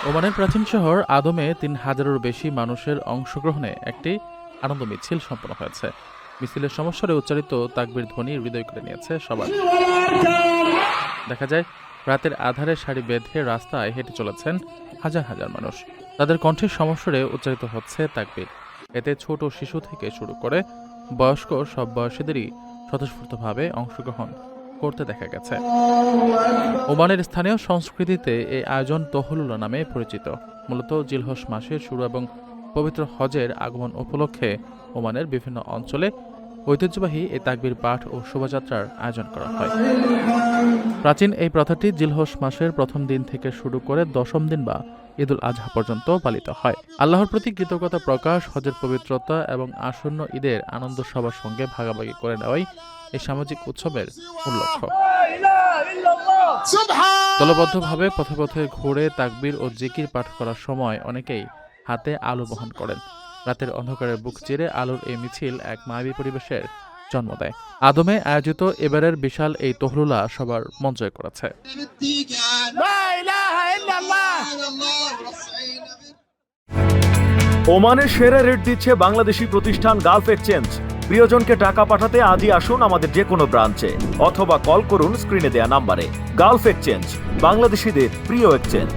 ওমানের প্রাচীন শহর আদমে ৩,০০০-এরও বেশি মানুষের অংশগ্রহণে একটি আনন্দ মিছিল সম্পন্ন হয়েছে। মিছিলের সমস্বরে উচ্চারিত তাকবীর ধ্বনি হৃদয় কেড়ে নিয়েছে সবার। দেখা যায় রাতের আধারে সারি বেঁধে রাস্তায় হেঁটে চলেছেন হাজার হাজার মানুষ। তাদের কণ্ঠের সমস্বরে উচ্চারিত হচ্ছে তাকবীর। এতে ছোট শিশু থেকে শুরু করে বয়স্ক সব বয়সীদেরই স্বতঃস্ফূর্তভাবে অংশগ্রহণ করতে দেখা গেছে। ওমানের স্থানীয় সংস্কৃতিতে এই আয়োজন তহলুলা নামে পরিচিত। মূলত জিলহজ মাসের শুরু এবং পবিত্র হজের আগমন উপলক্ষে ওমানের বিভিন্ন অঞ্চলে ঐতিহ্যবাহী এই তাকবীর পাঠ ও শোভাযাত্রার আয়োজন করা হয়। প্রাচীন এই প্রথাটি জিলহজ মাসের প্রথম দিন থেকে শুরু করে 10ম দিন বা ঈদুল আজহা পর্যন্ত পালিত হয়। আল্লাহর প্রতি কৃতজ্ঞতা প্রকাশ, হজের পবিত্রতা এবং আসন্ন ঈদের আনন্দ সবার সঙ্গে ভাগাভাগি করে নেওয়াই এই সামাজিক উৎসবের মূল লক্ষ্য। দলবদ্ধভাবে পথে পথে ঘুরে তাকবীর ও জিকির পাঠ করার সময় অনেকেই হাতে আলো বহন করেন। রাতের অন্ধকারের বুক চিরে আলোর এই মিছিল এক মায়াবী পরিবেশের জন্ম দেয়। আদমে আয়োজিত এবারের বিশাল এই তহলুলা সবার মন জয় করেছে। ওমানের সেরা রেট দিচ্ছে বাংলাদেশি প্রতিষ্ঠান গালফ এক্সচেঞ্জ। প্রিয়জনকে টাকা পাঠাতে আজই আসুন আমাদের যে কোনো ব্রাঞ্চে অথবা কল করুন স্ক্রিনে দেয়া নাম্বারে। গালফ এক্সচেঞ্জ, বাংলাদেশিদের প্রিয় এক্সচেঞ্জ।